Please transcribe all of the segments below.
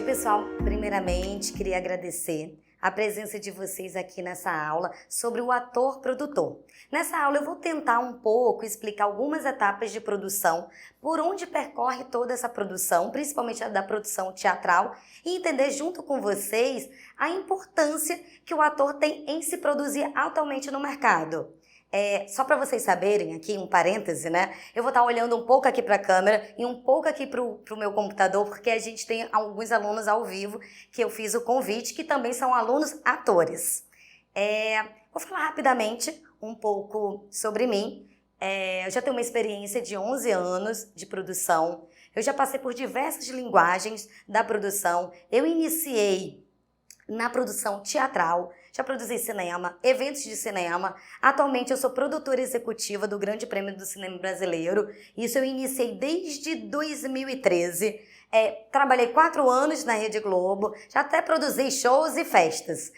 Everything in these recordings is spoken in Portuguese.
pessoal, primeiramente queria agradecer a presença de vocês aqui nessa aula sobre o ator-produtor. Nessa aula eu vou tentar um pouco explicar algumas etapas de produção, por onde percorre toda essa produção, principalmente a da produção teatral, e entender junto com vocês a importância que o ator tem em se produzir atualmente no mercado. Só para vocês saberem aqui, um parêntese, né? Eu vou estar olhando um pouco aqui para a câmera e um pouco aqui para o meu computador, porque a gente tem alguns alunos ao vivo que eu fiz o convite, que também são alunos atores. Vou falar rapidamente um pouco sobre mim. Eu já tenho uma experiência de 11 anos de produção. Eu já passei por diversas linguagens da produção. Eu iniciei na produção teatral, já produzi cinema, eventos de cinema. Atualmente eu sou produtora executiva do Grande Prêmio do Cinema Brasileiro. Isso eu iniciei desde 2013. Trabalhei 4 anos na Rede Globo, já até produzi shows e festas.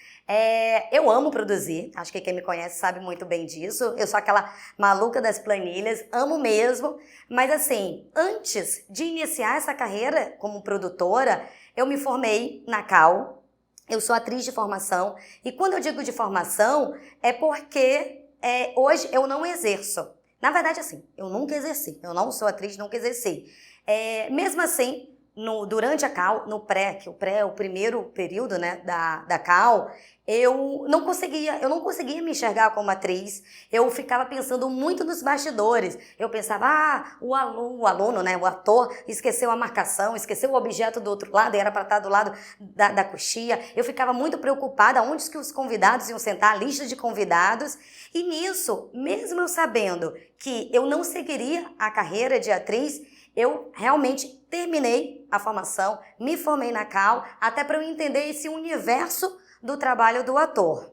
Eu amo produzir, acho que quem me conhece sabe muito bem disso. Eu sou aquela maluca das planilhas, amo mesmo. Mas assim, antes de iniciar essa carreira como produtora, eu me formei na Cal. Eu sou atriz de formação, e quando eu digo de formação, é porque hoje eu não exerço. Na verdade, assim, eu nunca exerci, eu não sou atriz, nunca exerci. Mesmo assim, durante a Cal, no pré, que o pré é o primeiro período, né, da Cal, eu não conseguia me enxergar como atriz. Eu ficava pensando muito nos bastidores. Eu pensava, o aluno, né, o ator, esqueceu a marcação, esqueceu o objeto do outro lado, e era para estar do lado da coxia. Eu ficava muito preocupada onde que os convidados iam sentar, a lista de convidados. E nisso, mesmo eu sabendo que eu não seguiria a carreira de atriz, eu realmente terminei a formação, me formei na Cal, até para eu entender esse universo do trabalho do ator.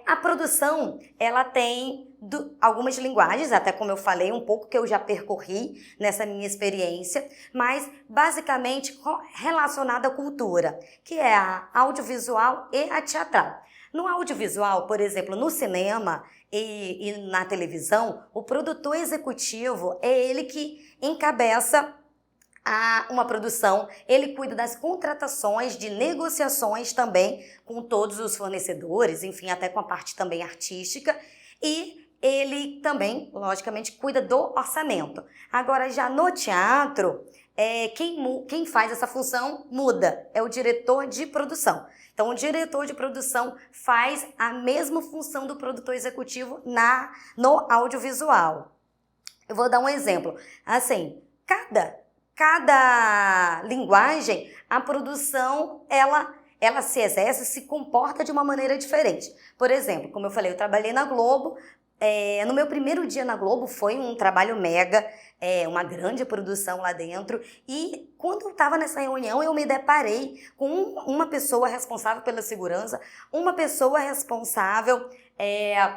A produção, ela tem algumas linguagens, até como eu falei, um pouco que eu já percorri nessa minha experiência, mas basicamente relacionada à cultura, que é a audiovisual e a teatral. No audiovisual, por exemplo, no cinema e na televisão, o produtor executivo é ele que encabeça uma produção, ele cuida das contratações, de negociações também com todos os fornecedores, enfim, até com a parte também artística, e ele também, logicamente, cuida do orçamento. Agora, já no teatro, quem faz essa função muda, é o diretor de produção. Então, o diretor de produção faz a mesma função do produtor executivo no audiovisual. Eu vou dar um exemplo. Assim, cada linguagem, a produção, ela se exerce, se comporta de uma maneira diferente. Por exemplo, como eu falei, eu trabalhei na Globo. No meu primeiro dia na Globo foi um trabalho mega, uma grande produção lá dentro, e quando eu estava nessa reunião eu me deparei com uma pessoa responsável pela segurança, uma pessoa responsável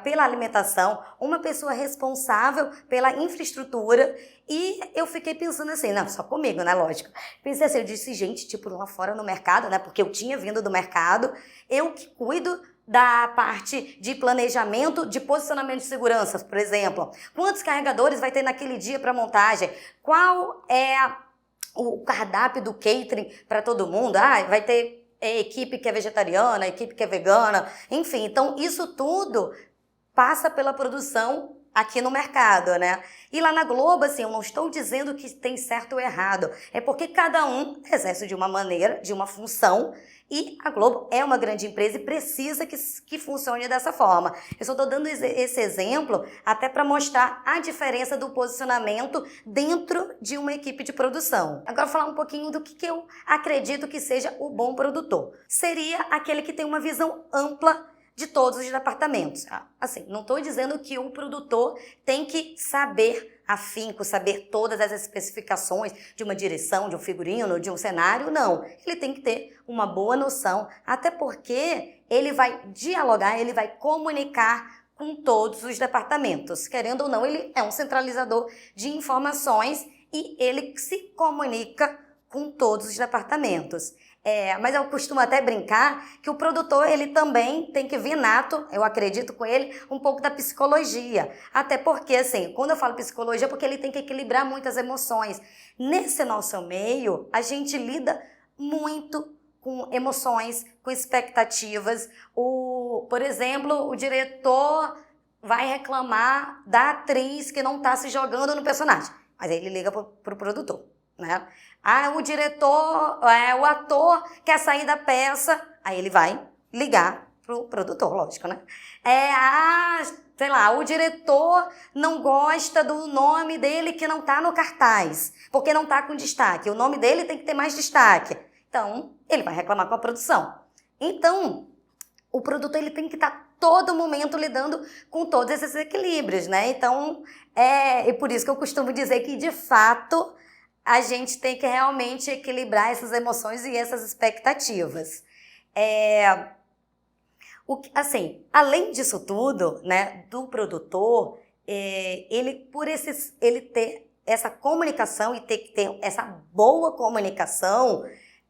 pela alimentação, uma pessoa responsável pela infraestrutura, e eu fiquei pensando assim, não, só comigo, né, lógico. Pensei assim, eu disse, gente, tipo, lá fora no mercado, né, porque eu tinha vindo do mercado, eu que cuido da parte de planejamento, de posicionamento de segurança, por exemplo. Quantos carregadores vai ter naquele dia para montagem? Qual é o cardápio do catering para todo mundo? Vai ter equipe que é vegetariana, equipe que é vegana, enfim. Então, isso tudo passa pela produção aqui no mercado, né? E lá na Globo, assim, eu não estou dizendo que tem certo ou errado. É porque cada um exerce de uma maneira, de uma função, e a Globo é uma grande empresa e precisa que funcione dessa forma. Eu só estou dando esse exemplo até para mostrar a diferença do posicionamento dentro de uma equipe de produção. Agora, falar um pouquinho do que eu acredito que seja o bom produtor. Seria aquele que tem uma visão ampla de todos os departamentos. Assim, não estou dizendo que o produtor tem que saber afinco, saber todas as especificações de uma direção, de um figurino, de um cenário, não. Ele tem que ter uma boa noção, até porque ele vai dialogar, ele vai comunicar com todos os departamentos. Querendo ou não, ele é um centralizador de informações e ele se comunica com todos os departamentos. Mas eu costumo até brincar que o produtor, ele também tem que vir nato, eu acredito com ele, um pouco da psicologia. Até porque, assim, quando eu falo psicologia, é porque ele tem que equilibrar muitas emoções. Nesse nosso meio, a gente lida muito com emoções, com expectativas. Por exemplo, o diretor vai reclamar da atriz que não está se jogando no personagem. Mas aí ele liga pro produtor, né? O diretor, o ator quer sair da peça, aí ele vai ligar pro produtor, lógico, né? Sei lá, o diretor não gosta do nome dele que não tá no cartaz, porque não tá com destaque. O nome dele tem que ter mais destaque. Então, ele vai reclamar com a produção. Então, o produtor ele tem que estar todo momento lidando com todos esses equilíbrios, né? Então, e por isso que eu costumo dizer que, de fato, a gente tem que realmente equilibrar essas emoções e essas expectativas. Assim, além disso tudo, né, do produtor, ele ter essa comunicação e ter que ter essa boa comunicação,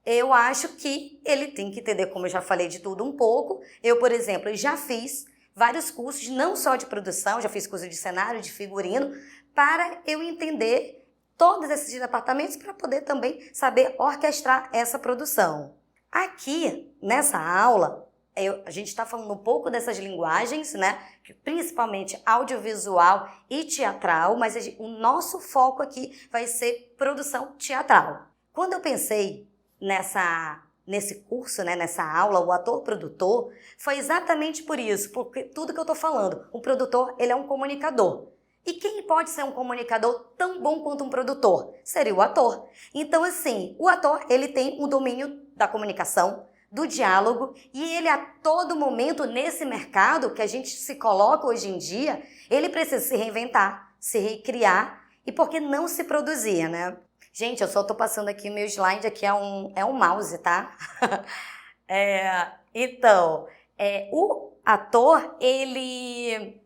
eu acho que ele tem que entender, como eu já falei de tudo um pouco. Eu, por exemplo, já fiz vários cursos, não só de produção, já fiz curso de cenário, de figurino, para eu entender todos esses departamentos para poder também saber orquestrar essa produção. Aqui, nessa aula, a gente está falando um pouco dessas linguagens, né? Principalmente audiovisual e teatral, mas o nosso foco aqui vai ser produção teatral. Quando eu pensei nesse curso, né, nessa aula, o ator-produtor, foi exatamente por isso, porque tudo que eu estou falando, o produtor, ele é um comunicador. E quem pode ser um comunicador tão bom quanto um produtor? Seria o ator. Então, assim, o ator, ele tem um domínio da comunicação, do diálogo, e ele a todo momento, nesse mercado que a gente se coloca hoje em dia, ele precisa se reinventar, se recriar, e por que não se produzir, né? Gente, eu só tô passando aqui, meu slide aqui é um mouse, tá? Então, o ator, ele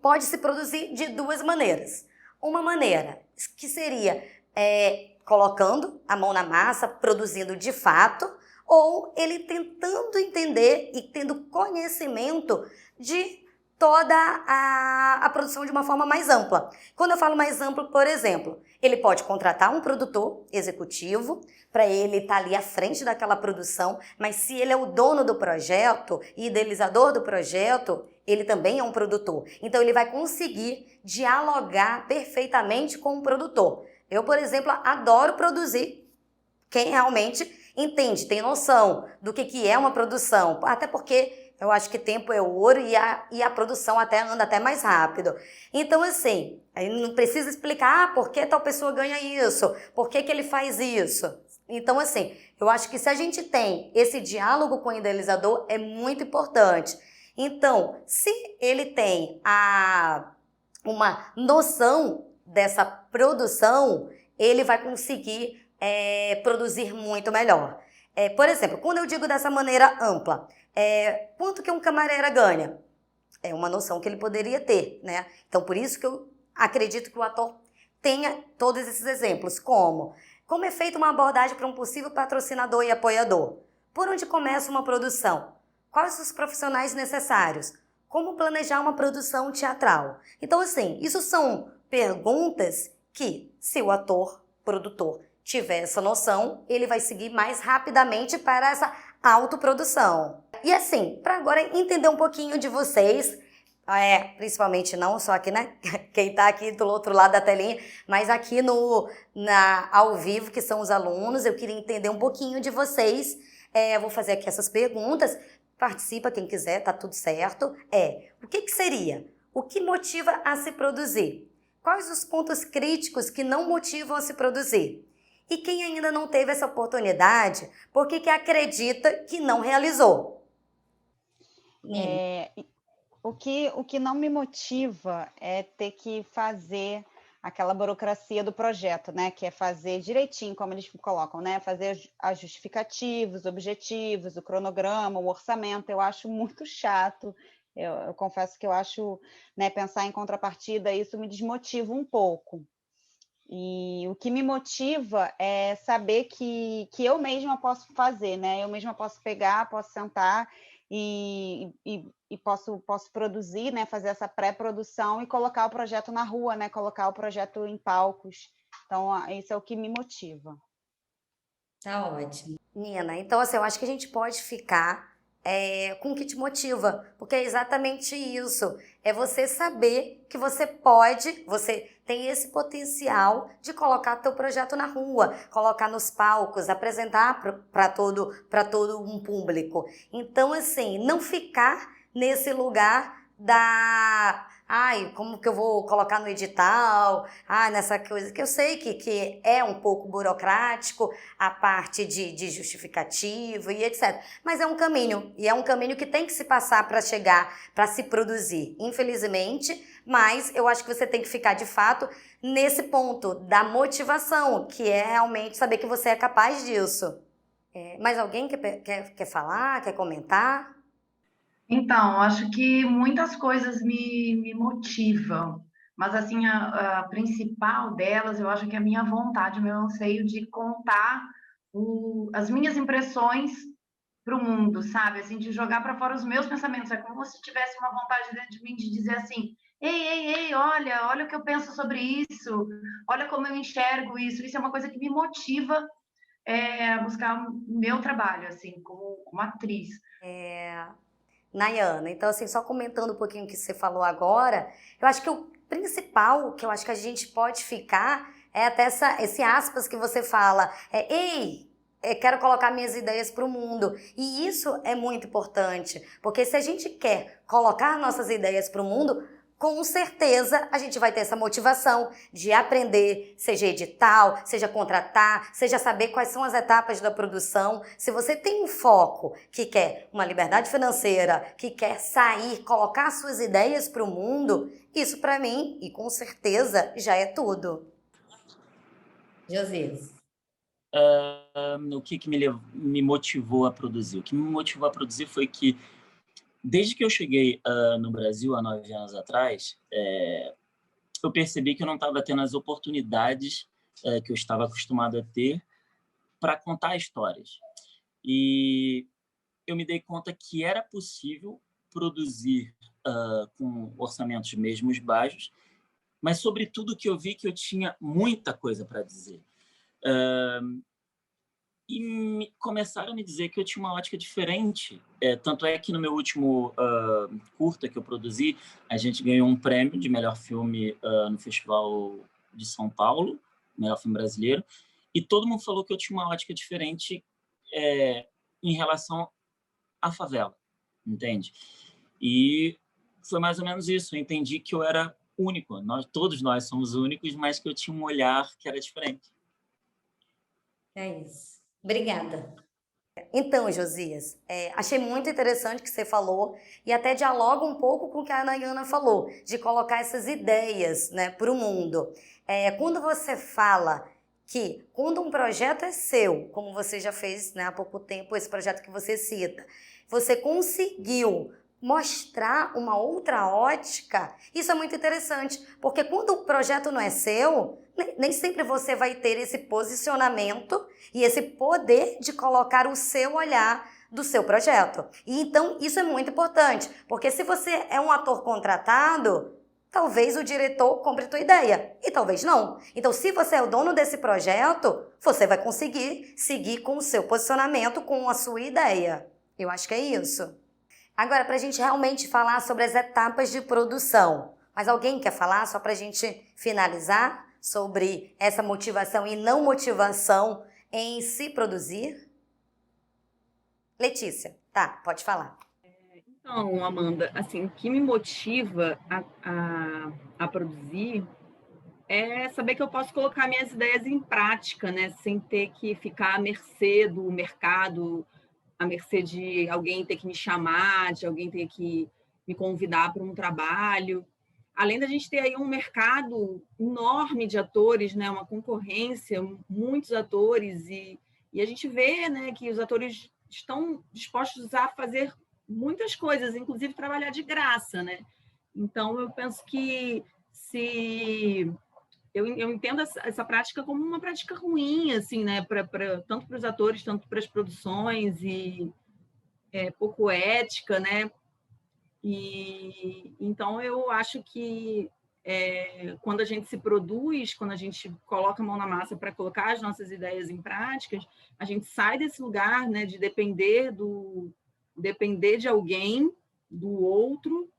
pode se produzir de duas maneiras. Uma maneira que seria colocando a mão na massa, produzindo de fato, ou ele tentando entender e tendo conhecimento de toda a produção de uma forma mais ampla. Quando eu falo mais amplo, por exemplo, ele pode contratar um produtor executivo para ele estar ali à frente daquela produção, mas se ele é o dono do projeto e idealizador do projeto, ele também é um produtor. Então, ele vai conseguir dialogar perfeitamente com o produtor. Eu, por exemplo, adoro produzir quem realmente entende, tem noção do que é uma produção. Até porque eu acho que tempo é ouro e a produção até anda até mais rápido. Então, assim, aí não precisa explicar por que tal pessoa ganha isso, por que ele faz isso. Então, assim, eu acho que se a gente tem esse diálogo com o idealizador, é muito importante. Então, se ele tem uma noção dessa produção, ele vai conseguir produzir muito melhor. Por exemplo, quando eu digo dessa maneira ampla, quanto que um camareira ganha? É uma noção que ele poderia ter, né? Então, por isso que eu acredito que o ator tenha todos esses exemplos, como é feita uma abordagem para um possível patrocinador e apoiador? Por onde começa uma produção? Quais os profissionais necessários? Como planejar uma produção teatral? Então, assim, isso são perguntas que, se o ator, produtor, tiver essa noção, ele vai seguir mais rapidamente para essa autoprodução. E assim, para agora entender um pouquinho de vocês, principalmente não só aqui, né? Quem está aqui do outro lado da telinha, mas aqui ao vivo, que são os alunos, eu queria entender um pouquinho de vocês. Vou fazer aqui essas perguntas. Participa quem quiser, tá tudo certo. O que seria? O que motiva a se produzir? Quais os pontos críticos que não motivam a se produzir? E quem ainda não teve essa oportunidade, por que acredita que não realizou? O que não me motiva é ter que fazer aquela burocracia do projeto, né? Que é fazer direitinho, como eles colocam, né? Fazer as justificativas, os objetivos, o cronograma, o orçamento. Eu acho muito chato. Eu confesso que eu acho, né, pensar em contrapartida, isso me desmotiva um pouco. E o que me motiva é saber que eu mesma posso fazer, né? Eu mesma posso pegar, posso sentar e posso produzir, né? Fazer essa pré-produção e colocar o projeto na rua, né? Colocar o projeto em palcos. Então, isso é o que me motiva. Tá ótimo. Nina, então assim, eu acho que a gente pode ficar com o que te motiva, porque é exatamente isso. É você saber que você pode, você tem esse potencial de colocar teu projeto na rua, colocar nos palcos, apresentar para todo um público. Então, assim, não ficar nesse lugar da ai, como que eu vou colocar no edital? Ah, nessa coisa que eu sei que é um pouco burocrático, a parte de justificativa e etc. Mas é um caminho, e é um caminho que tem que se passar para chegar, para se produzir, infelizmente, mas eu acho que você tem que ficar de fato nesse ponto da motivação, que é realmente saber que você é capaz disso. Mais alguém quer falar, quer comentar? Então, acho que muitas coisas me motivam, mas assim, a principal delas, eu acho que é a minha vontade, o meu anseio de contar as minhas impressões para o mundo, sabe? Assim, de jogar para fora os meus pensamentos. É como se tivesse uma vontade dentro de mim de dizer assim: ei, olha o que eu penso sobre isso, olha como eu enxergo isso. Isso é uma coisa que me motiva a buscar o meu trabalho, assim, como atriz. Nayana, então assim, só comentando um pouquinho o que você falou agora, eu acho que o principal que eu acho que a gente pode ficar é até esse aspas que você fala, ei, quero colocar minhas ideias para o mundo. E isso é muito importante, porque se a gente quer colocar nossas ideias para o mundo, com certeza a gente vai ter essa motivação de aprender, seja edital, seja contratar, seja saber quais são as etapas da produção. Se você tem um foco que quer uma liberdade financeira, que quer sair, colocar suas ideias para o mundo, isso para mim, e com certeza, já é tudo. Josias. O que me motivou a produzir? O que me motivou a produzir foi que, desde que eu cheguei no Brasil, há 9 anos atrás, eu percebi que eu não estava tendo as oportunidades que eu estava acostumado a ter para contar histórias. E eu me dei conta que era possível produzir com orçamentos mesmo baixos, mas, sobretudo, que eu vi que eu tinha muita coisa para dizer. E começaram a me dizer que eu tinha uma ótica diferente. Tanto é que no meu último curta que eu produzi, a gente ganhou um prêmio de melhor filme no Festival de São Paulo, melhor filme brasileiro, e todo mundo falou que eu tinha uma ótica diferente em relação à favela, entende? E foi mais ou menos isso. Eu entendi que eu era único. Todos nós somos únicos, mas que eu tinha um olhar que era diferente. É isso. Obrigada. Então, Josias, achei muito interessante o que você falou e até dialoga um pouco com o que a Nayana falou, de colocar essas ideias, né, para o mundo. Quando você fala que quando um projeto é seu, como você já fez, né, há pouco tempo, esse projeto que você cita, você conseguiu mostrar uma outra ótica, isso é muito interessante, porque quando o projeto não é seu, nem sempre você vai ter esse posicionamento e esse poder de colocar o seu olhar do seu projeto. E então isso é muito importante, porque se você é um ator contratado, talvez o diretor compre a tua ideia e talvez não. Então, se você é o dono desse projeto, você vai conseguir seguir com o seu posicionamento, com a sua ideia. Eu acho que é isso. Agora, para a gente realmente falar sobre as etapas de produção, mas alguém quer falar só para a gente finalizar sobre essa motivação e não motivação em se produzir? Letícia, tá, pode falar. Então, Amanda, assim, o que me motiva a produzir é saber que eu posso colocar minhas ideias em prática, né? Sem ter que ficar à mercê do mercado, à mercê de alguém ter que me chamar, de alguém ter que me convidar para um trabalho. Além da gente ter aí um mercado enorme de atores, né? Uma concorrência, muitos atores, e a gente vê, né, que os atores estão dispostos a fazer muitas coisas, inclusive trabalhar de graça, né? Então, eu penso que se eu entendo essa prática como uma prática ruim, assim, né? Tanto para os atores, tanto para as produções, e pouco ética, né? E então eu acho que quando a gente se produz, quando a gente coloca a mão na massa para colocar as nossas ideias em práticas, a gente sai desse lugar, né, de depender de alguém, do outro,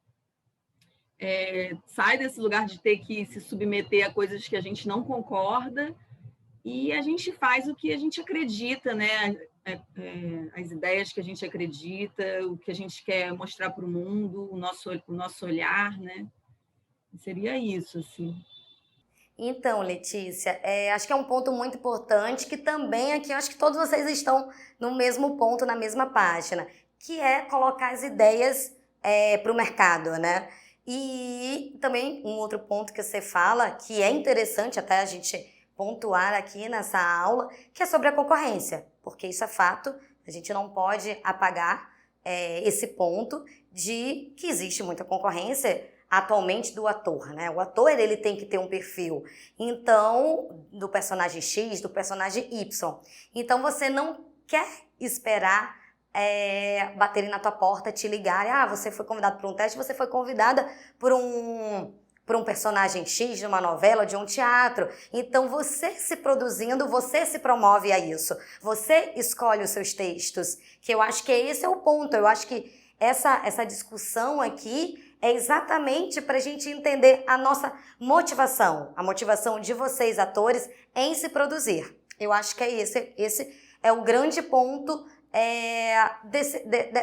sai desse lugar de ter que se submeter a coisas que a gente não concorda, e a gente faz o que a gente acredita, né? As ideias que a gente acredita, o que a gente quer mostrar para o mundo, o nosso olhar, né? Seria isso, assim. Então, Letícia, acho que é um ponto muito importante que também aqui, acho que todos vocês estão no mesmo ponto, na mesma página, que é colocar as ideias para o mercado, né? E também um outro ponto que você fala, que é interessante até a gente pontuar aqui nessa aula, que é sobre a concorrência, porque isso é fato, a gente não pode apagar esse ponto de que existe muita concorrência atualmente do ator, né? O ator, ele tem que ter um perfil, então, do personagem X, do personagem Y. Então, você não quer esperar baterem na tua porta, te ligarem, você foi convidado para um teste, você foi convidada por um personagem X de uma novela, de um teatro. Então, você se produzindo, você se promove a isso. Você escolhe os seus textos, que eu acho que esse é o ponto. Eu acho que essa discussão aqui é exatamente para a gente entender a nossa motivação, a motivação de vocês, atores, em se produzir. Eu acho que esse é o grande ponto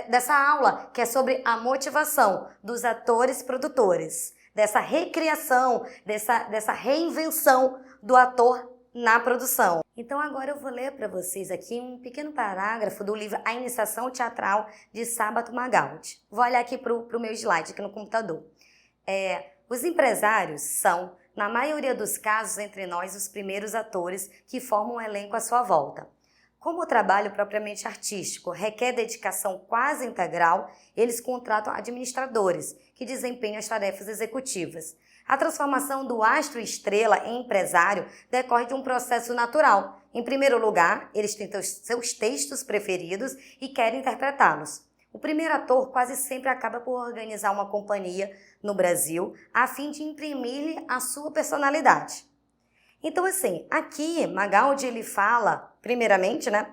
dessa aula, que é sobre a motivação dos atores produtores, dessa recriação, dessa reinvenção do ator na produção. Então agora eu vou ler para vocês aqui um pequeno parágrafo do livro A Iniciação Teatral de Sábato Magaldi. Vou olhar aqui para o meu slide aqui no computador. Os empresários são, na maioria dos casos, entre nós, os primeiros atores que formam um elenco à sua volta. Como o trabalho propriamente artístico requer dedicação quase integral, eles contratam administradores, que desempenham as tarefas executivas. A transformação do astro-estrela em empresário decorre de um processo natural. Em primeiro lugar, eles têm seus textos preferidos e querem interpretá-los. O primeiro ator quase sempre acaba por organizar uma companhia no Brasil a fim de imprimir-lhe a sua personalidade. Então, assim, aqui Magaldi ele fala, primeiramente, né,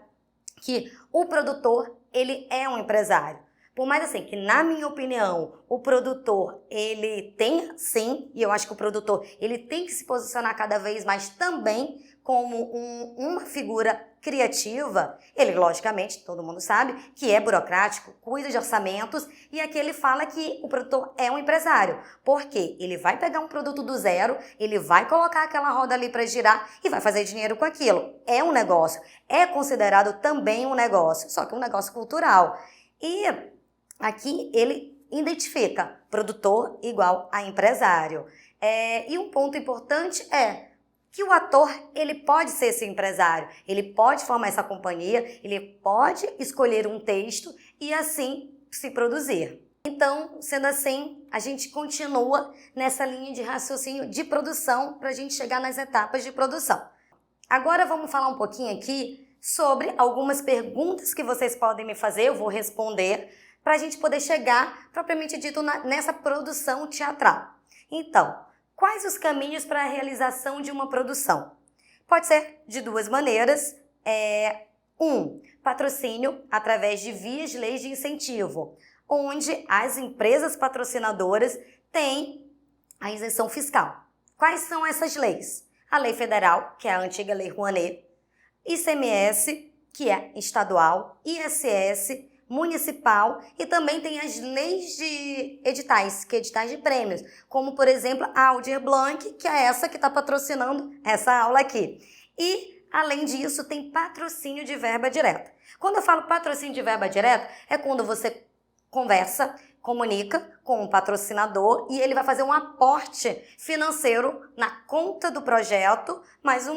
que o produtor ele é um empresário. Por mais assim que, na minha opinião, o produtor, ele tem, sim, e eu acho que o produtor, ele tem que se posicionar cada vez mais também como uma figura criativa. Ele, logicamente, todo mundo sabe, que é burocrático, cuida de orçamentos, e aqui ele fala que o produtor é um empresário. Porque ele vai pegar um produto do zero, ele vai colocar aquela roda ali para girar e vai fazer dinheiro com aquilo. É um negócio, é considerado também um negócio, só que um negócio cultural. E aqui ele identifica produtor igual a empresário. E um ponto importante é que o ator ele pode ser esse empresário, ele pode formar essa companhia, ele pode escolher um texto e assim se produzir. Então, sendo assim, a gente continua nessa linha de raciocínio de produção para a gente chegar nas etapas de produção. Agora vamos falar um pouquinho aqui sobre algumas perguntas que vocês podem me fazer, eu vou responder, para a gente poder chegar, propriamente dito, nessa produção teatral. Então, quais os caminhos para a realização de uma produção? Pode ser de duas maneiras. Patrocínio através de vias de leis de incentivo, onde as empresas patrocinadoras têm a isenção fiscal. Quais são essas leis? A Lei Federal, que é a antiga Lei Rouanet, ICMS, que é estadual, ISS, municipal, e também tem as leis de editais, que é editais de prêmios, como, por exemplo, a Aldir Blanc, que é essa que está patrocinando essa aula aqui. E, além disso, tem patrocínio de verba direta. Quando eu falo patrocínio de verba direta, é quando você conversa, comunica com um patrocinador e ele vai fazer um aporte financeiro na conta do projeto, mas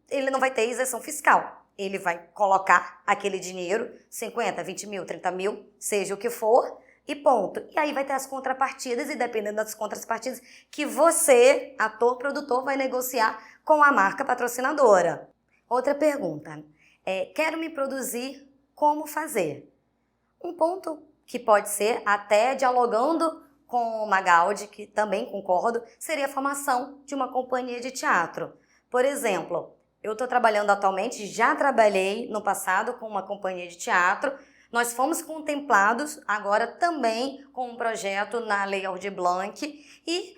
ele não vai ter isenção fiscal. Ele vai colocar aquele dinheiro, 50, 20 mil, 30 mil, seja o que for, e ponto. E aí vai ter as contrapartidas, e dependendo das contrapartidas que você, ator, produtor, vai negociar com a marca patrocinadora. Outra pergunta, quero me produzir, como fazer? Um ponto que pode ser até dialogando com Magaldi, que também concordo, seria a formação de uma companhia de teatro. Por exemplo, eu estou trabalhando atualmente, já trabalhei no passado com uma companhia de teatro. Nós fomos contemplados agora também com um projeto na Lei Aldir Blanc e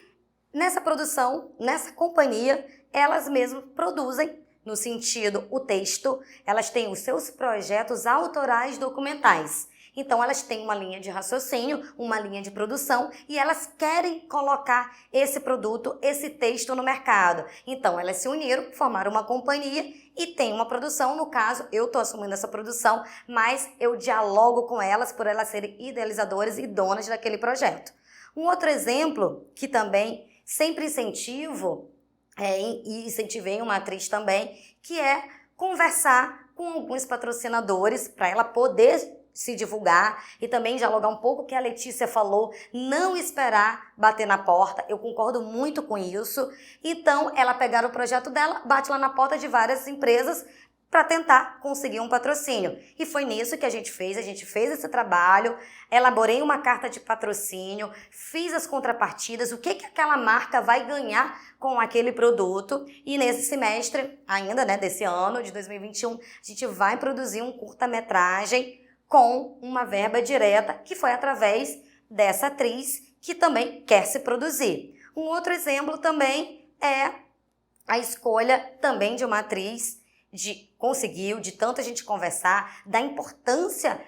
nessa produção, nessa companhia, elas mesmas produzem, no sentido, o texto, elas têm os seus projetos autorais documentais. Então, elas têm uma linha de raciocínio, uma linha de produção e elas querem colocar esse produto, esse texto no mercado. Então, elas se uniram, formaram uma companhia e tem uma produção. No caso, eu estou assumindo essa produção, mas eu dialogo com elas por elas serem idealizadoras e donas daquele projeto. Um outro exemplo que também sempre incentivo, e incentivei uma atriz também, que é conversar com alguns patrocinadores para ela poder se divulgar e também dialogar um pouco o que a Letícia falou, não esperar bater na porta. Eu concordo muito com isso. Então, ela pegar o projeto dela, bate lá na porta de várias empresas para tentar conseguir um patrocínio. E foi nisso que a gente fez esse trabalho, elaborei uma carta de patrocínio, fiz as contrapartidas, o que aquela marca vai ganhar com aquele produto. E nesse semestre, ainda, né, desse ano, de 2021, a gente vai produzir um curta-metragem com uma verba direta, que foi através dessa atriz que também quer se produzir. Um outro exemplo também é a escolha também de uma atriz, de tanto a gente conversar, da importância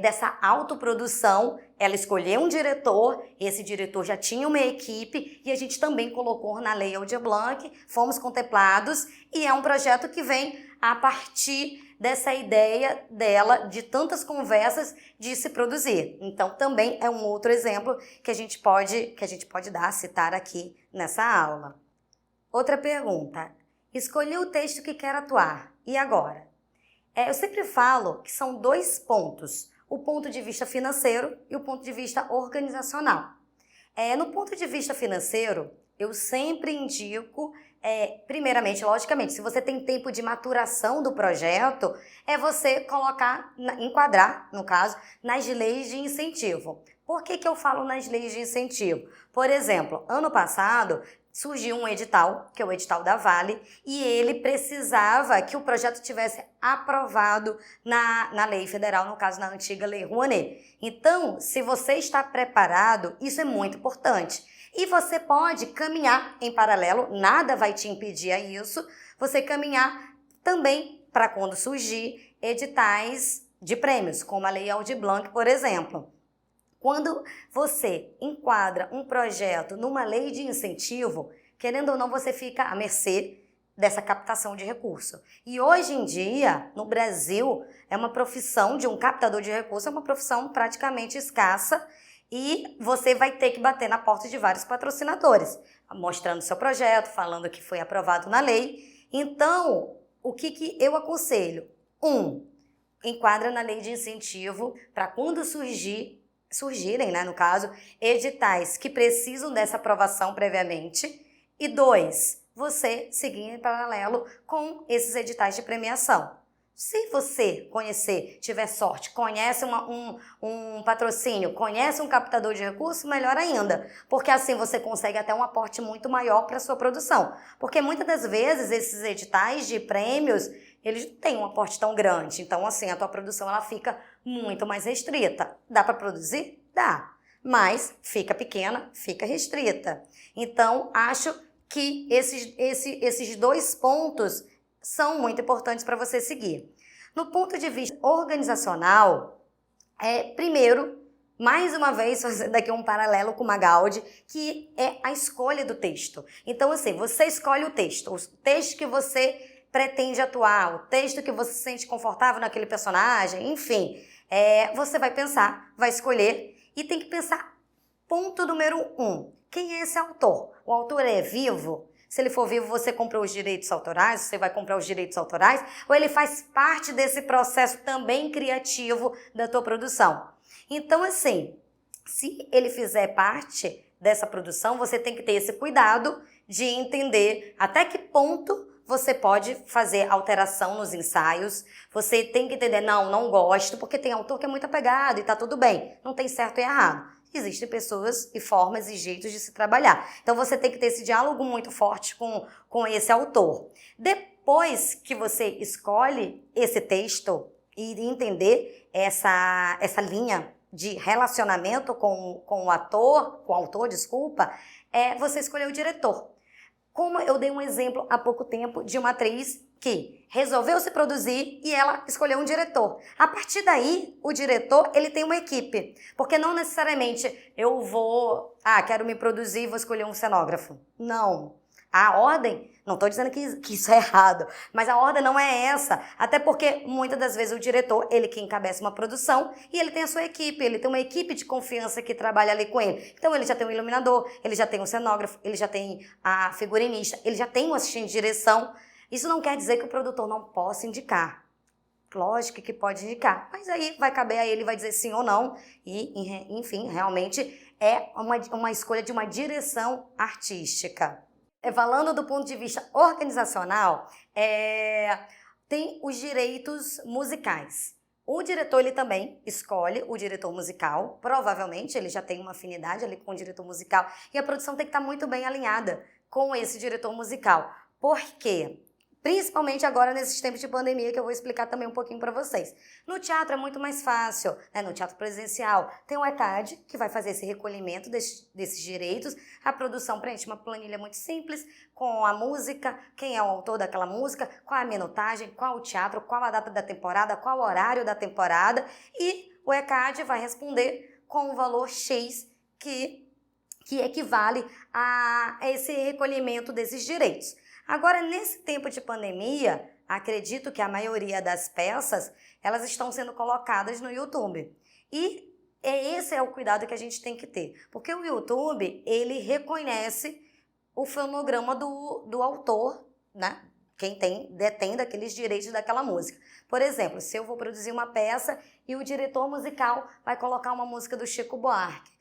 dessa autoprodução. Ela escolheu um diretor, esse diretor já tinha uma equipe e a gente também colocou na Lei Aldir Blanc, fomos contemplados e é um projeto que vem a partir dessa ideia dela, de tantas conversas, de se produzir. Então, também é um outro exemplo que a gente pode citar aqui nessa aula. Outra pergunta. Escolhi o texto que quer atuar. E agora? Eu sempre falo que são 2 pontos. O ponto de vista financeiro e o ponto de vista organizacional. No ponto de vista financeiro, eu sempre indico, primeiramente, logicamente, se você tem tempo de maturação do projeto, é você enquadrar, no caso, nas leis de incentivo. Por que eu falo nas leis de incentivo? Por exemplo, ano passado, surgiu um edital, que é o edital da Vale, e ele precisava que o projeto tivesse aprovado na lei federal, no caso, na antiga Lei Rouanet. Então, se você está preparado, isso é muito importante. E você pode caminhar em paralelo, nada vai te impedir a isso, você caminhar também para quando surgir editais de prêmios, como a Lei Aldir Blanc, por exemplo. Quando você enquadra um projeto numa lei de incentivo, querendo ou não, você fica à mercê dessa captação de recurso. E hoje em dia, no Brasil, uma profissão de um captador de recurso é uma profissão praticamente escassa e você vai ter que bater na porta de vários patrocinadores, mostrando seu projeto, falando que foi aprovado na lei. Então, o que eu aconselho? Enquadra na lei de incentivo para quando surgirem, né, no caso, editais que precisam dessa aprovação previamente. E 2, você seguir em paralelo com esses editais de premiação. Se você tiver sorte, conhece um patrocínio, conhece um captador de recursos, melhor ainda, porque assim você consegue até um aporte muito maior para a sua produção. Porque muitas das vezes esses editais de prêmios, eles não têm um aporte tão grande, então assim, a tua produção ela fica muito mais restrita. Dá para produzir? Dá, mas fica pequena, fica restrita. Então, acho que esses 2 pontos são muito importantes para você seguir. No ponto de vista organizacional, primeiro, mais uma vez, fazendo aqui um paralelo com Magaldi, que é a escolha do texto. Então, assim, você escolhe o texto que você pretende atuar, o texto que você se sente confortável naquele personagem, enfim, você vai pensar, vai escolher e tem que pensar, ponto número 1, quem é esse autor? O autor é vivo? Se ele for vivo, você comprou os direitos autorais, você vai comprar os direitos autorais, ou ele faz parte desse processo também criativo da tua produção? Então, assim, se ele fizer parte dessa produção, você tem que ter esse cuidado de entender até que ponto você pode fazer alteração nos ensaios, você tem que entender, não gosto, porque tem autor que é muito apegado e tá tudo bem, não tem certo e errado. existem pessoas e formas e jeitos de se trabalhar. Então você tem que ter esse diálogo muito forte com esse autor. Depois que você escolhe esse texto e entender essa linha de relacionamento com o autor, desculpa, você escolher o diretor. Como eu dei um exemplo há pouco tempo de uma atriz que resolveu se produzir e ela escolheu um diretor. A partir daí, o diretor, ele tem uma equipe. Porque não necessariamente eu quero me produzir e vou escolher um cenógrafo. Não. A ordem, não estou dizendo que isso é errado, mas a ordem não é essa. Até porque, muitas das vezes, o diretor, ele que encabeça uma produção e ele tem a sua equipe, ele tem uma equipe de confiança que trabalha ali com ele. Então, ele já tem um iluminador, ele já tem um cenógrafo, ele já tem a figurinista, ele já tem um assistente de direção. Isso não quer dizer que o produtor não possa indicar. Lógico que pode indicar, mas aí vai caber a ele, vai dizer sim ou não. E, enfim, realmente é uma escolha de uma direção artística. Falando do ponto de vista organizacional, tem os direitos musicais. O diretor, ele também escolhe o diretor musical, provavelmente ele já tem uma afinidade ali com o diretor musical, e a produção tem que estar muito bem alinhada com esse diretor musical. Por quê? Principalmente agora nesses tempos de pandemia, que eu vou explicar também um pouquinho para vocês. No teatro é muito mais fácil, né? No teatro presencial tem o ECAD, que vai fazer esse recolhimento desses direitos. A produção preenche uma planilha muito simples, com a música, quem é o autor daquela música, qual a minutagem, qual o teatro, qual a data da temporada, qual o horário da temporada, e o ECAD vai responder com o valor X que equivale a esse recolhimento desses direitos. Agora, nesse tempo de pandemia, acredito que a maioria das peças, elas estão sendo colocadas no YouTube. E esse é o cuidado que a gente tem que ter. Porque o YouTube, ele reconhece o fonograma do autor, né? Quem detém daqueles direitos daquela música. Por exemplo, se eu vou produzir uma peça e o diretor musical vai colocar uma música do Chico Buarque,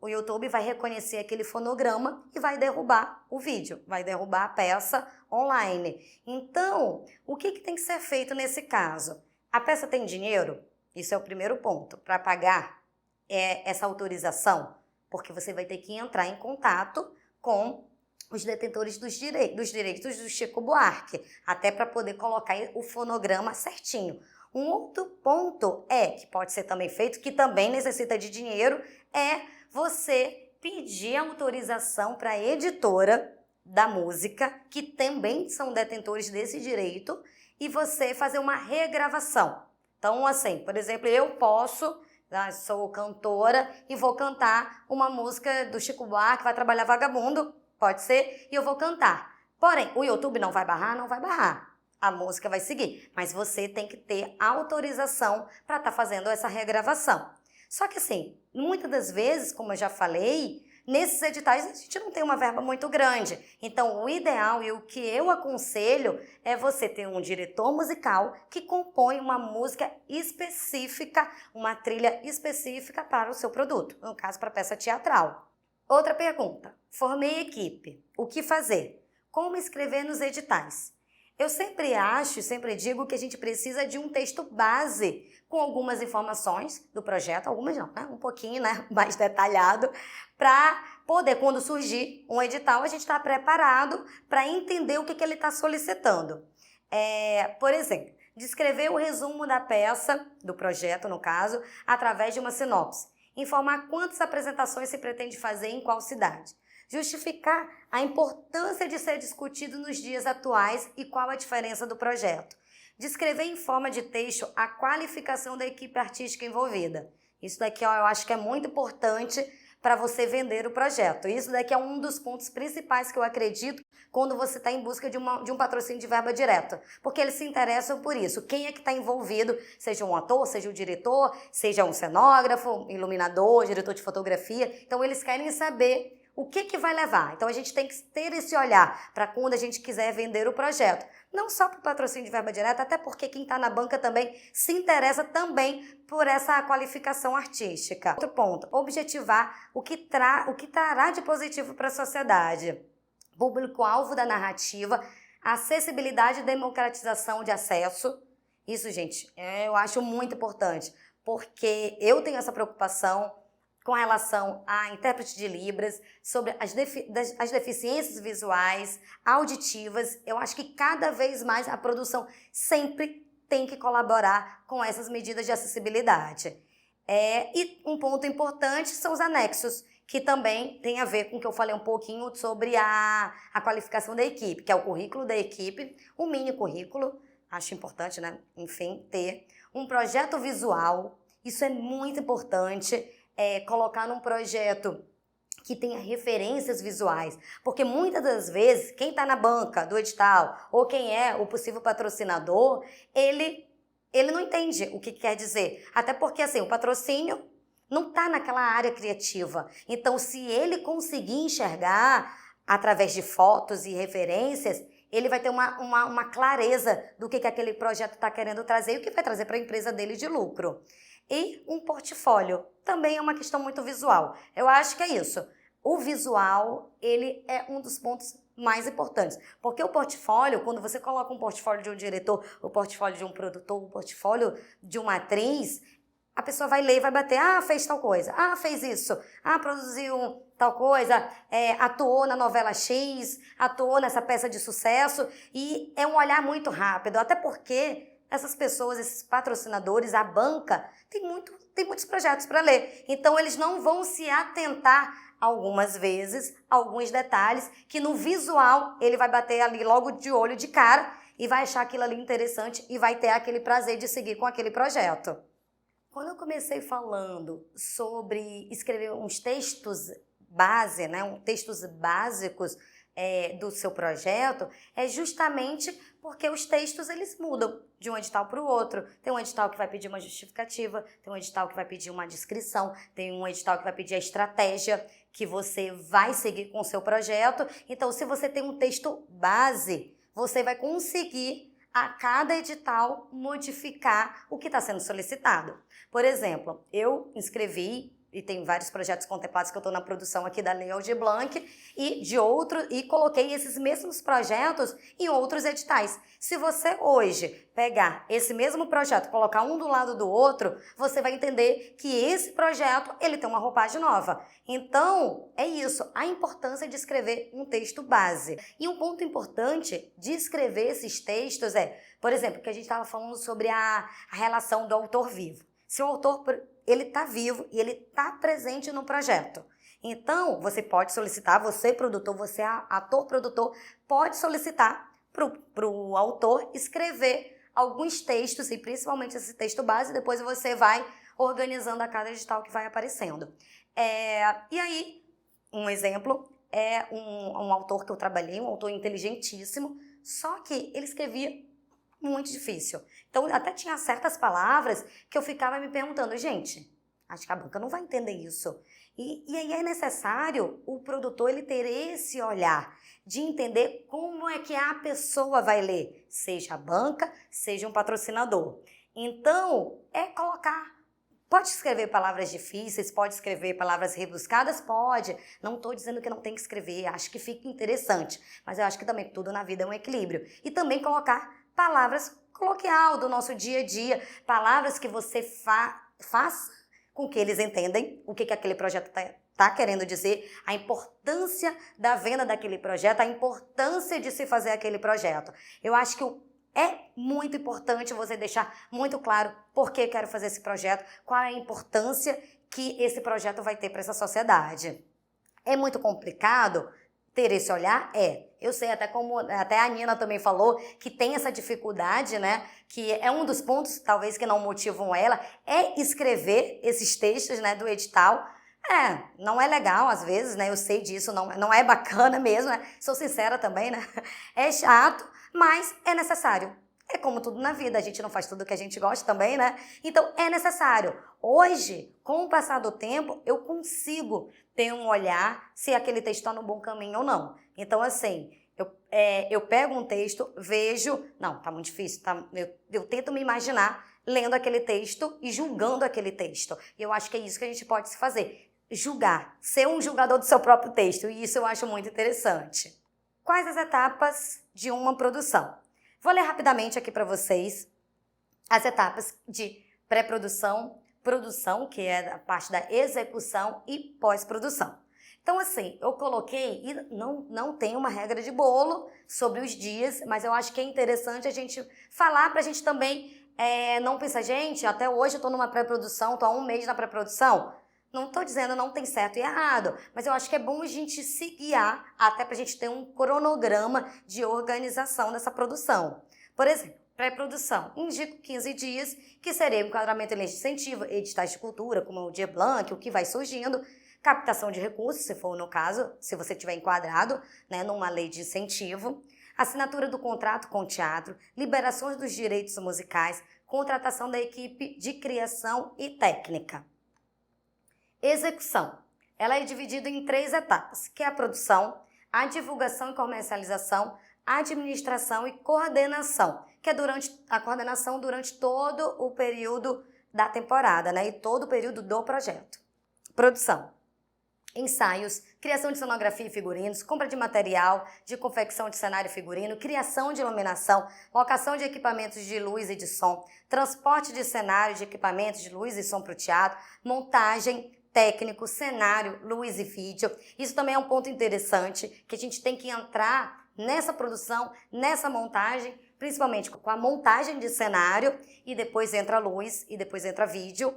o YouTube vai reconhecer aquele fonograma e vai derrubar o vídeo, vai derrubar a peça online. Então, o que tem que ser feito nesse caso? A peça tem dinheiro? Isso é o primeiro ponto, para pagar essa autorização, porque você vai ter que entrar em contato com os detentores dos direitos do Chico Buarque, até para poder colocar o fonograma certinho. Um outro ponto que pode ser também feito, que também necessita de dinheiro, é você pedir autorização para a editora da música, que também são detentores desse direito, e você fazer uma regravação. Então, assim, por exemplo, eu sou cantora e vou cantar uma música do Chico Buarque, vai trabalhar Vagabundo, pode ser, e eu vou cantar. Porém, o YouTube não vai barrar? Não vai barrar. A música vai seguir, mas você tem que ter autorização para estar fazendo essa regravação. Só que assim, muitas das vezes, como eu já falei, nesses editais a gente não tem uma verba muito grande. Então, o ideal e o que eu aconselho é você ter um diretor musical que compõe uma música específica, uma trilha específica para o seu produto, no caso, para a peça teatral. Outra pergunta. Formei equipe. O que fazer? Como escrever nos editais? Eu sempre digo que a gente precisa de um texto base com algumas informações do projeto, algumas não, né? Um pouquinho, né? Mais detalhado, para poder, quando surgir um edital, a gente estar preparado para entender o que ele está solicitando. Por exemplo, descrever o resumo da peça, do projeto no caso, através de uma sinopse. Informar quantas apresentações se pretende fazer em qual cidade. Justificar a importância de ser discutido nos dias atuais e qual a diferença do projeto. Descrever em forma de texto a qualificação da equipe artística envolvida. Isso daqui eu acho que é muito importante para você vender o projeto. Isso daqui é um dos pontos principais que eu acredito quando você está em busca de um patrocínio de verba direta. Porque eles se interessam por isso. Quem é que está envolvido, seja um ator, seja um diretor, seja um cenógrafo, iluminador, diretor de fotografia. Então eles querem saber o que vai levar? Então, a gente tem que ter esse olhar para quando a gente quiser vender o projeto. Não só para o patrocínio de verba direta, até porque quem está na banca também se interessa também por essa qualificação artística. Outro ponto, objetivar o que trará de positivo para a sociedade. Público-alvo da narrativa, acessibilidade e democratização de acesso. Isso, gente, eu acho muito importante, porque eu tenho essa preocupação. com relação a intérprete de Libras, sobre as deficiências visuais, auditivas. Eu acho que cada vez mais a produção sempre tem que colaborar com essas medidas de acessibilidade. E um ponto importante são os anexos, que também tem a ver com o que eu falei um pouquinho sobre a qualificação da equipe, que é o currículo da equipe, um mini currículo, acho importante, né? Enfim, ter um projeto visual, isso é muito importante, colocar num projeto que tenha referências visuais, porque muitas das vezes quem está na banca do edital ou quem é o possível patrocinador, ele não entende o que quer dizer, até porque assim, o patrocínio não está naquela área criativa, então se ele conseguir enxergar através de fotos e referências, ele vai ter uma clareza do que aquele projeto está querendo trazer e o que vai trazer para a empresa dele de lucro. E um portfólio também é uma questão muito visual. Eu acho que é isso. O visual, ele é um dos pontos mais importantes. Porque o portfólio, quando você coloca um portfólio de um diretor, o portfólio de um produtor, o portfólio de uma atriz, a pessoa vai ler e vai bater, fez tal coisa, fez isso, produziu tal coisa, atuou na novela X, atuou nessa peça de sucesso, e é um olhar muito rápido, até porque essas pessoas, esses patrocinadores, a banca, tem muitos projetos para ler. Então, eles não vão se atentar, algumas vezes, a alguns detalhes, que no visual ele vai bater ali logo de olho de cara e vai achar aquilo ali interessante e vai ter aquele prazer de seguir com aquele projeto. Quando eu comecei falando sobre escrever uns textos base, né, textos básicos do seu projeto, é justamente porque os textos eles mudam de um edital para o outro. Tem um edital que vai pedir uma justificativa, tem um edital que vai pedir uma descrição, tem um edital que vai pedir a estratégia que você vai seguir com o seu projeto. Então, se você tem um texto base, você vai conseguir a cada edital modificar o que está sendo solicitado. Por exemplo, eu inscrevi e tem vários projetos contemplados que eu estou na produção aqui da Lei Aldir Blanc e coloquei esses mesmos projetos em outros editais. Se você hoje pegar esse mesmo projeto, colocar um do lado do outro, você vai entender que esse projeto ele tem uma roupagem nova. Então, é isso, a importância de escrever um texto base. E um ponto importante de escrever esses textos por exemplo, que a gente estava falando sobre a relação do autor vivo. Se o autor ele está vivo e ele está presente no projeto. Então, você pode solicitar, você produtor, você ator-produtor, pode solicitar para o autor escrever alguns textos, e principalmente esse texto base, depois você vai organizando a cada edital que vai aparecendo. E aí, um exemplo é um autor que eu trabalhei, um autor inteligentíssimo, só que ele escrevia muito difícil. Então, até tinha certas palavras que eu ficava me perguntando, gente, acho que a banca não vai entender isso. E aí é necessário o produtor ele ter esse olhar de entender como é que a pessoa vai ler, seja a banca, seja um patrocinador. Então, pode escrever palavras difíceis, pode escrever palavras rebuscadas? Pode. Não estou dizendo que não tem que escrever, acho que fica interessante. Mas eu acho que também tudo na vida é um equilíbrio. E também colocar palavras coloquial do nosso dia a dia, palavras que você faça com que eles entendem o que aquele projeto está querendo dizer, a importância da venda daquele projeto, a importância de se fazer aquele projeto. Eu acho que é muito importante você deixar muito claro por que quero fazer esse projeto, qual é a importância que esse projeto vai ter para essa sociedade. É muito complicado ter esse olhar? Eu sei, até a Nina também falou, que tem essa dificuldade, né? Que é um dos pontos, talvez, que não motivam ela, é escrever esses textos, né, do edital. Não é legal, às vezes, né? Eu sei disso, não é bacana mesmo, né? Sou sincera também, né? É chato, mas é necessário. É como tudo na vida, a gente não faz tudo que a gente gosta também, né? Então, é necessário. Hoje, com o passar do tempo, eu consigo ter um olhar se aquele texto está no bom caminho ou não. Então, assim, eu pego um texto, vejo... Não, tá muito difícil. Eu tento me imaginar lendo aquele texto e julgando aquele texto. E eu acho que é isso que a gente pode se fazer. Julgar. Ser um julgador do seu próprio texto. E isso eu acho muito interessante. Quais as etapas de uma produção? Vou ler rapidamente aqui para vocês as etapas de pré-produção, produção, que é a parte da execução, e pós-produção. Então, assim, eu coloquei, e não tem uma regra de bolo sobre os dias, mas eu acho que é interessante a gente falar para a gente também não pensar, gente, até hoje eu estou numa pré-produção, estou há um mês na pré-produção. Não estou dizendo não tem certo e errado, mas eu acho que é bom a gente se guiar até para a gente ter um cronograma de organização dessa produção. Por exemplo, pré-produção, indico 15 dias, que seria o enquadramento em lei de incentivo, editais de cultura, como o Dia Blanc, o que vai surgindo, captação de recursos, se for no caso, se você tiver enquadrado, né, numa lei de incentivo, assinatura do contrato com o teatro, liberações dos direitos musicais, contratação da equipe de criação e técnica. Execução. Ela é dividida em 3 etapas, que é a produção, a divulgação e comercialização, a administração e coordenação, que é a coordenação durante todo o período da temporada, né, e todo o período do projeto. Produção. Ensaios, criação de cenografia e figurinos, compra de material, de confecção de cenário e figurino, criação de iluminação, locação de equipamentos de luz e de som, transporte de cenário, de equipamentos de luz e som para o teatro, montagem, técnico, cenário, luz e vídeo. Isso também é um ponto interessante, que a gente tem que entrar nessa produção, nessa montagem, principalmente com a montagem de cenário, e depois entra luz, e depois entra vídeo,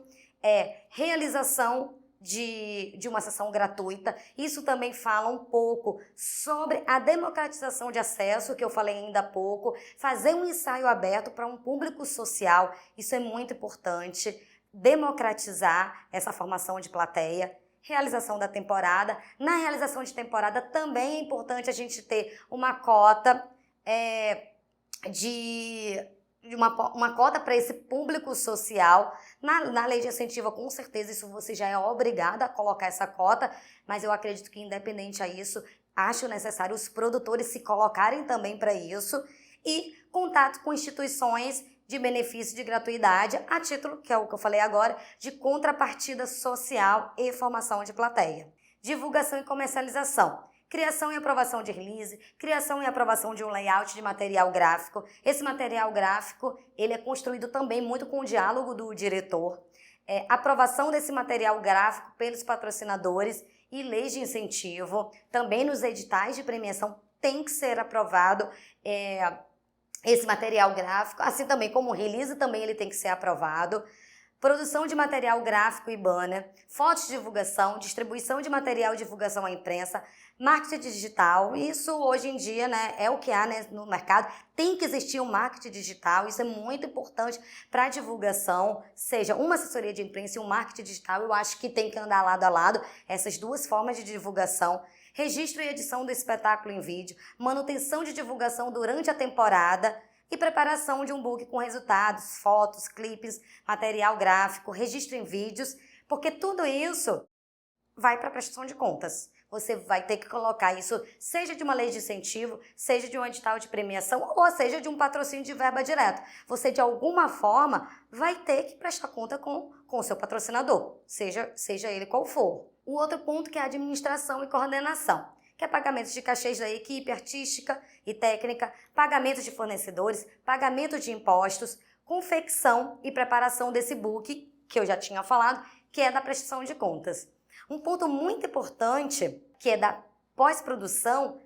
realização de uma sessão gratuita. Isso também fala um pouco sobre a democratização de acesso, que eu falei ainda há pouco, fazer um ensaio aberto para um público social, isso é muito importante, democratizar essa formação de plateia, realização da temporada. Na realização de temporada também é importante a gente ter uma cota uma cota para esse público social. Na lei de incentivo, com certeza, isso você já é obrigado a colocar essa cota, mas eu acredito que, independente a isso, acho necessário os produtores se colocarem também para isso, e contato com instituições de benefício de gratuidade, a título, que é o que eu falei agora, de contrapartida social e formação de plateia. Divulgação e comercialização. Criação e aprovação de release, criação e aprovação de um layout de material gráfico. Esse material gráfico, ele é construído também muito com o diálogo do diretor. Aprovação desse material gráfico pelos patrocinadores e leis de incentivo. Também nos editais de premiação tem que ser aprovado esse material gráfico, assim também como o release também ele tem que ser aprovado. Produção de material gráfico e banner, fotos de divulgação, distribuição de material de divulgação à imprensa, marketing digital. Isso hoje em dia, né, é o que há, né, no mercado. Tem que existir um marketing digital, isso é muito importante para a divulgação, seja uma assessoria de imprensa e um marketing digital. Eu acho que tem que andar lado a lado essas duas formas de divulgação. Registro e edição do espetáculo em vídeo, manutenção de divulgação durante a temporada, e preparação de um book com resultados, fotos, clipes, material gráfico, registro em vídeos, porque tudo isso vai para a prestação de contas. Você vai ter que colocar isso, seja de uma lei de incentivo, seja de um edital de premiação, ou seja de um patrocínio de verba direta. Você, de alguma forma, vai ter que prestar conta com o seu patrocinador, seja ele qual for. O outro ponto que é a administração e coordenação, que é pagamentos de cachês da equipe artística e técnica, pagamentos de fornecedores, pagamento de impostos, confecção e preparação desse book, que eu já tinha falado, que é da prestação de contas. Um ponto muito importante, que é da pós-produção,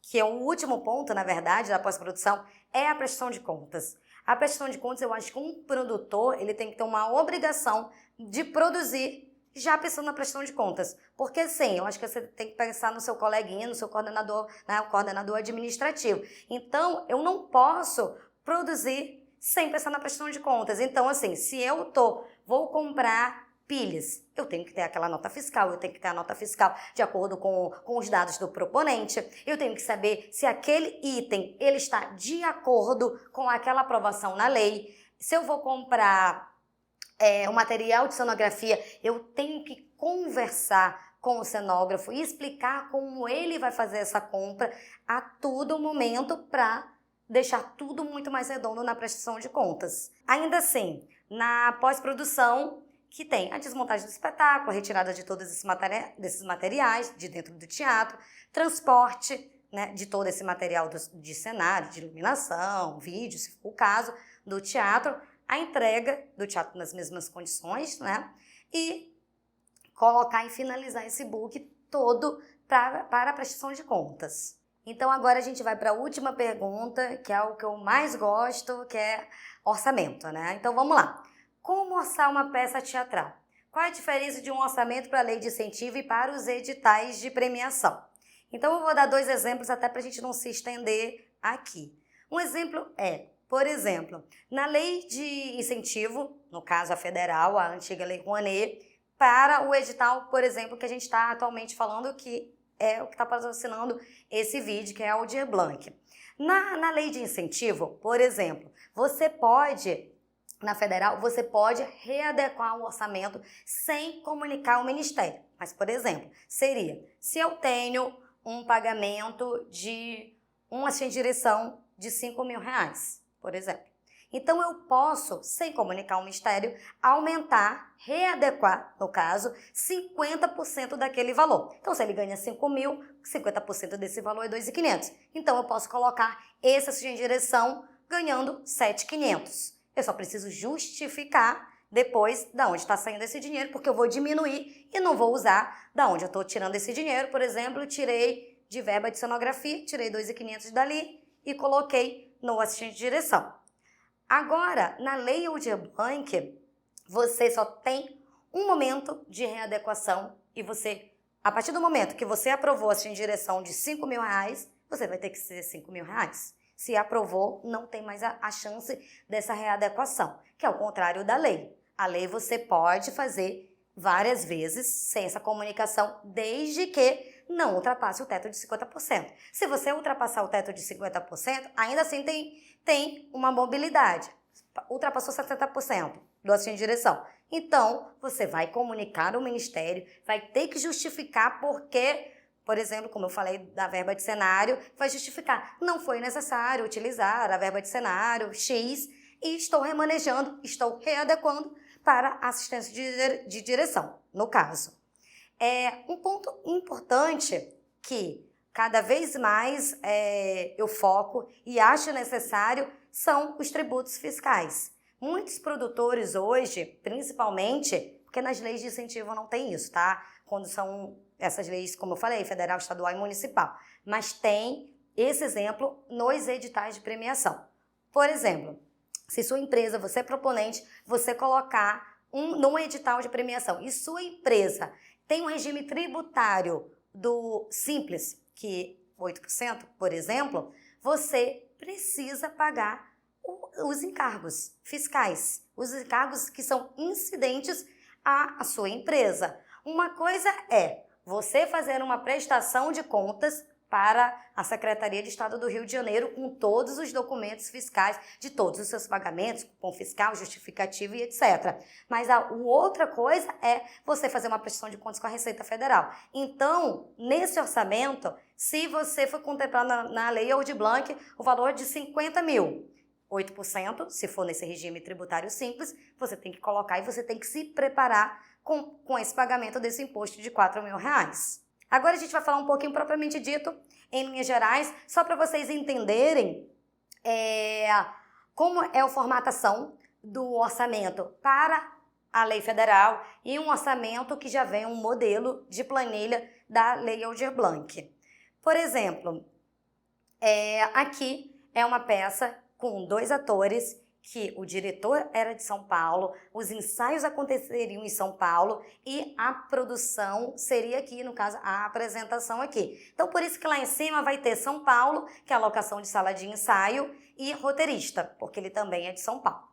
que é o último ponto, na verdade, da pós-produção, é a prestação de contas. A prestação de contas, eu acho que um produtor ele tem que ter uma obrigação de produzir já pensando na prestação de contas. Porque sim, eu acho que você tem que pensar no seu coleguinha, no seu coordenador, né, o coordenador administrativo. Então, eu não posso produzir sem pensar na prestação de contas. Então, assim, se eu vou comprar pilhas, eu tenho que ter aquela nota fiscal, eu tenho que ter a nota fiscal de acordo com os dados do proponente, eu tenho que saber se aquele item ele está de acordo com aquela aprovação na lei. Se eu vou comprar o material de cenografia, eu tenho que conversar com o cenógrafo e explicar como ele vai fazer essa compra a todo momento para deixar tudo muito mais redondo na prestação de contas. Ainda assim, na pós-produção, que tem a desmontagem do espetáculo, a retirada de todos desses materiais de dentro do teatro, transporte, né, de todo esse material de cenário, de iluminação, vídeo, se for o caso, do teatro, a entrega do teatro nas mesmas condições, né? E colocar e finalizar esse book todo para a prestação de contas. Então agora a gente vai para a última pergunta, que é o que eu mais gosto, que é orçamento, né? Então vamos lá. Como orçar uma peça teatral? Qual é a diferença de um orçamento para a lei de incentivo e para os editais de premiação? Então eu vou dar 2 exemplos até para a gente não se estender aqui. Um exemplo é, por exemplo, na lei de incentivo, no caso a federal, a antiga lei Rouanet, para o edital, por exemplo, que a gente está atualmente falando, que é o que está patrocinando esse vídeo, que é a Aldir Blanc. Na lei de incentivo, por exemplo, você pode, na federal, você pode readequar o orçamento sem comunicar ao Ministério. Mas, por exemplo, seria, se eu tenho um pagamento de uma assistente de direção de R$5.000, por exemplo. Então, eu posso, sem comunicar ao Ministério, aumentar, readequar, no caso, 50% daquele valor. Então, se ele ganha 5.000, 50% desse valor é 2.500. Então, eu posso colocar esse assistente de direção ganhando 7.500. Eu só preciso justificar depois de onde está saindo esse dinheiro, porque eu vou diminuir e não vou usar de onde eu estou tirando esse dinheiro. Por exemplo, eu tirei de verba de cenografia, tirei 2.500 dali e coloquei no assistente de direção. Agora, na lei Aldir Blanc, você só tem um momento de readequação e você, a partir do momento que você aprovou a assistente de direção de R$5.000, você vai ter que ser R$5.000. Se aprovou, não tem mais a chance dessa readequação, que é o contrário da lei. A lei você pode fazer várias vezes sem essa comunicação, desde que não ultrapasse o teto de 50%. Se você ultrapassar o teto de 50%, ainda assim tem uma mobilidade. Ultrapassou 70% do assistente de direção. Então, você vai comunicar ao Ministério, vai ter que justificar porque, por exemplo, como eu falei da verba de cenário, vai justificar. Não foi necessário utilizar a verba de cenário X e estou remanejando, estou readequando para assistência de direção, no caso. Um ponto importante que cada vez mais eu foco e acho necessário são os tributos fiscais. Muitos produtores hoje, principalmente, porque nas leis de incentivo não tem isso, tá? Quando são essas leis, como eu falei, federal, estadual e municipal. Mas tem esse exemplo nos editais de premiação. Por exemplo, se sua empresa, você é proponente, você colocar num edital de premiação e sua empresa tem um regime tributário do Simples, que 8%, por exemplo, você precisa pagar os encargos fiscais, os encargos que são incidentes à sua empresa. Uma coisa é você fazer uma prestação de contas para a Secretaria de Estado do Rio de Janeiro com todos os documentos fiscais de todos os seus pagamentos, cupom fiscal, justificativo e etc. Mas a outra coisa é você fazer uma prestação de contas com a Receita Federal. Então, nesse orçamento, se você for contemplar na lei Aldir Blanc o valor de 50 mil, 8%, se for nesse regime tributário simples, você tem que colocar e você tem que se preparar com esse pagamento desse imposto de R$4.000. Agora a gente vai falar um pouquinho propriamente dito, em linhas gerais, só para vocês entenderem como é a formatação do orçamento para a lei federal e um orçamento que já vem um modelo de planilha da lei Aldir Blanc. Por exemplo, aqui é uma peça com 2 atores, que o diretor era de São Paulo, os ensaios aconteceriam em São Paulo e a produção seria aqui, no caso, a apresentação aqui. Então, por isso que lá em cima vai ter São Paulo, que é a locação de sala de ensaio, e roteirista, porque ele também é de São Paulo.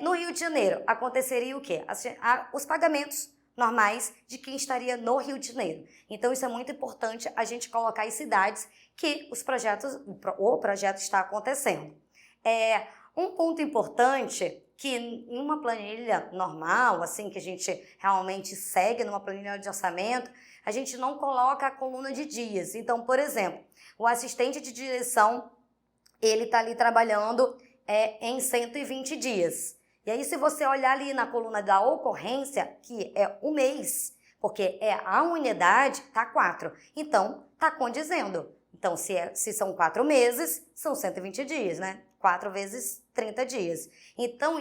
No Rio de Janeiro, aconteceria o quê? Os pagamentos normais de quem estaria no Rio de Janeiro. Então, isso é muito importante a gente colocar as cidades que o projeto está acontecendo. Um ponto importante que em uma planilha normal, assim, que a gente realmente segue numa planilha de orçamento, a gente não coloca a coluna de dias. Então, por exemplo, o assistente de direção, ele está ali trabalhando em 120 dias. E aí, se você olhar ali na coluna da ocorrência, que é o mês, porque a unidade, tá 4. Então, tá condizendo. Então, se são 4 meses, são 120 dias, né? 4 vezes 30 dias. Então,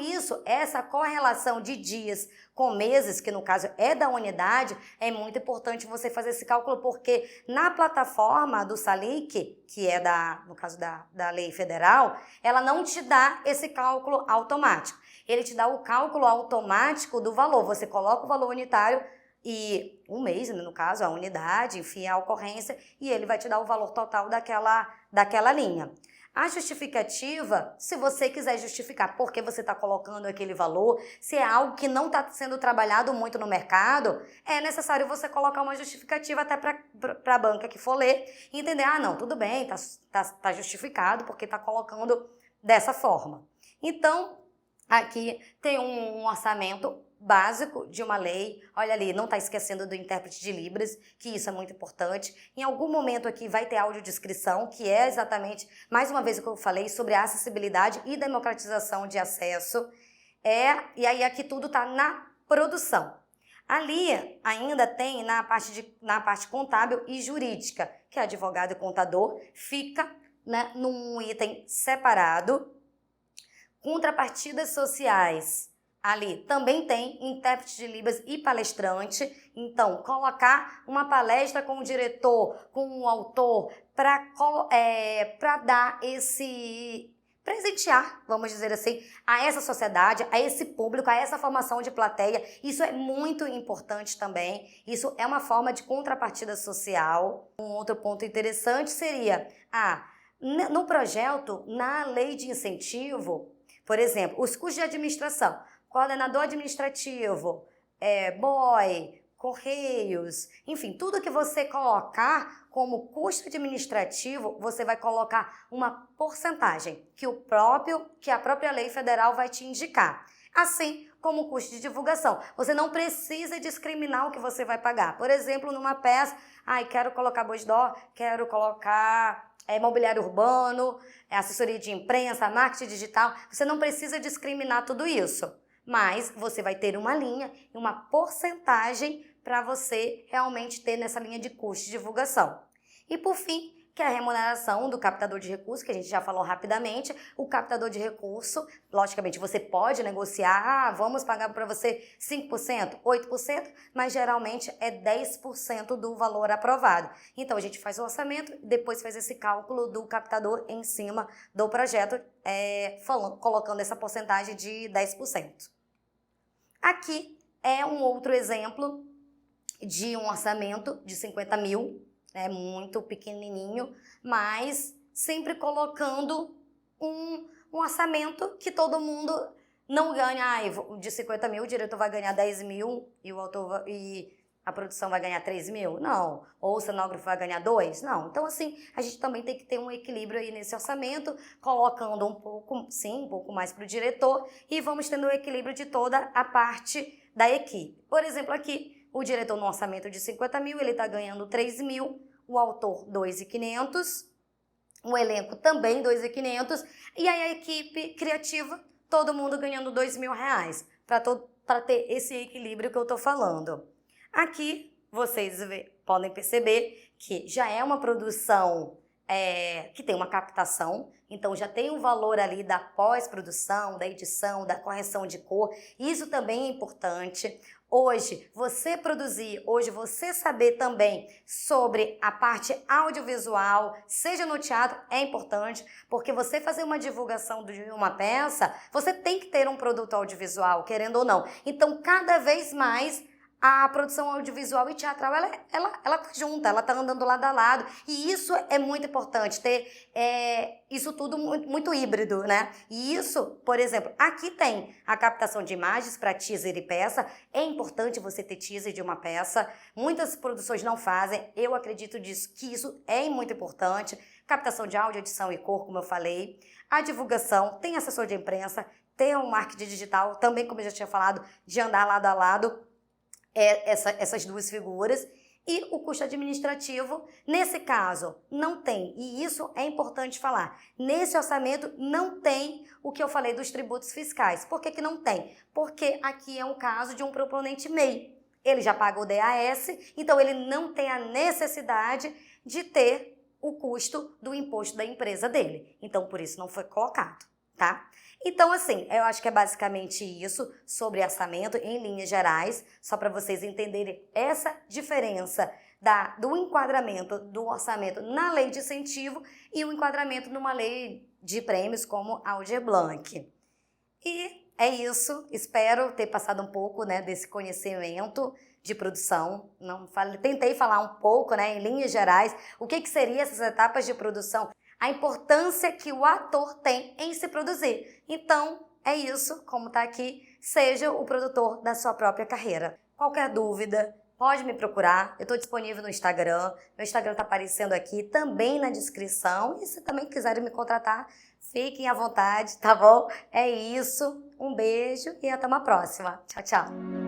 essa correlação de dias com meses, que no caso é da unidade, é muito importante você fazer esse cálculo, porque na plataforma do SALIC, que é no caso da lei federal, ela não te dá esse cálculo automático. Ele te dá o cálculo automático do valor. Você coloca o valor unitário e um mês, no caso, a unidade, enfim, a ocorrência, e ele vai te dar o valor total daquela linha. A justificativa, se você quiser justificar por que você está colocando aquele valor, se é algo que não está sendo trabalhado muito no mercado, é necessário você colocar uma justificativa até para a banca que for ler e entender, não, tudo bem, tá justificado porque está colocando dessa forma. Então, aqui tem um orçamento básico de uma lei. Olha ali, não está esquecendo do intérprete de Libras, que isso é muito importante. Em algum momento aqui vai ter audiodescrição, que é exatamente, mais uma vez o que eu falei, sobre a acessibilidade e democratização de acesso. E aí aqui tudo está na produção. Ali ainda tem na parte contábil e jurídica, que é advogado e contador, fica, né, num item separado. Contrapartidas sociais. Ali também tem intérprete de Libras e palestrante. Então, colocar uma palestra com o diretor, com o autor, para dar presentear, vamos dizer assim, a essa sociedade, a esse público, a essa formação de plateia. Isso é muito importante também. Isso é uma forma de contrapartida social. Um outro ponto interessante seria, no projeto, na lei de incentivo, por exemplo, os custos de administração, coordenador administrativo, boy, correios, enfim, tudo que você colocar como custo administrativo, você vai colocar uma porcentagem que a própria lei federal vai te indicar. Assim como o custo de divulgação. Você não precisa discriminar o que você vai pagar. Por exemplo, numa peça, quero colocar boi-dó, quero colocar mobiliário urbano, assessoria de imprensa, marketing digital. Você não precisa discriminar tudo isso, mas você vai ter uma linha e uma porcentagem para você realmente ter nessa linha de custo de divulgação. E por fim, que é a remuneração do captador de recurso, que a gente já falou rapidamente. O captador de recurso, logicamente, você pode negociar, vamos pagar para você 5%, 8%, mas geralmente é 10% do valor aprovado. Então, a gente faz o orçamento, depois faz esse cálculo do captador em cima do projeto, colocando essa porcentagem de 10%. Aqui é um outro exemplo de um orçamento de 50 mil, muito pequenininho, mas sempre colocando um orçamento que todo mundo não ganha. De 50 mil o diretor vai ganhar 10 mil e o autor e a produção vai ganhar 3 mil? Não. Ou o cenógrafo vai ganhar 2? Não. Então, assim, a gente também tem que ter um equilíbrio aí nesse orçamento, colocando um pouco mais para o diretor, e vamos tendo o equilíbrio de toda a parte da equipe. Por exemplo, aqui, o diretor no orçamento de 50 mil, ele está ganhando 3 mil, o autor 2.500, o elenco também 2.500, e aí a equipe criativa, todo mundo ganhando 2 mil reais, para ter esse equilíbrio que eu estou falando. Aqui, vocês podem perceber que já é uma produção que tem uma captação, então já tem um valor ali da pós-produção, da edição, da correção de cor. Isso também é importante. Hoje, você saber também sobre a parte audiovisual, seja no teatro, é importante, porque você fazer uma divulgação de uma peça, você tem que ter um produto audiovisual, querendo ou não. Então, cada vez mais, a produção audiovisual e teatral, ela tá junta, ela tá andando lado a lado. E isso é muito importante, ter isso tudo muito híbrido, né? E isso, por exemplo, aqui tem a captação de imagens para teaser e peça. É importante você ter teaser de uma peça. Muitas produções não fazem. Eu acredito que isso é muito importante. Captação de áudio, edição e cor, como eu falei. A divulgação, tem assessor de imprensa, tem o marketing digital, também, como eu já tinha falado, de andar lado a lado. Essas duas figuras. E o custo administrativo, nesse caso, não tem. E isso é importante falar. Nesse orçamento não tem o que eu falei dos tributos fiscais. Por que não tem? Porque aqui é um caso de um proponente MEI. Ele já paga o DAS, então ele não tem a necessidade de ter o custo do imposto da empresa dele. Então, por isso não foi colocado, tá? Então, assim, eu acho que é basicamente isso sobre orçamento, em linhas gerais, só para vocês entenderem essa diferença do enquadramento do orçamento na lei de incentivo e o enquadramento numa lei de prêmios como a Aldir Blanc. E é isso, espero ter passado um pouco, né, desse conhecimento de produção. Tentei falar um pouco, né, em linhas gerais, o que seriam essas etapas de produção, a importância que o ator tem em se produzir. Então, é isso, como está aqui, seja o produtor da sua própria carreira. Qualquer dúvida, pode me procurar, eu estou disponível no Instagram, meu Instagram está aparecendo aqui também na descrição, e se também quiserem me contratar, fiquem à vontade, tá bom? É isso, um beijo e até uma próxima. Tchau, tchau!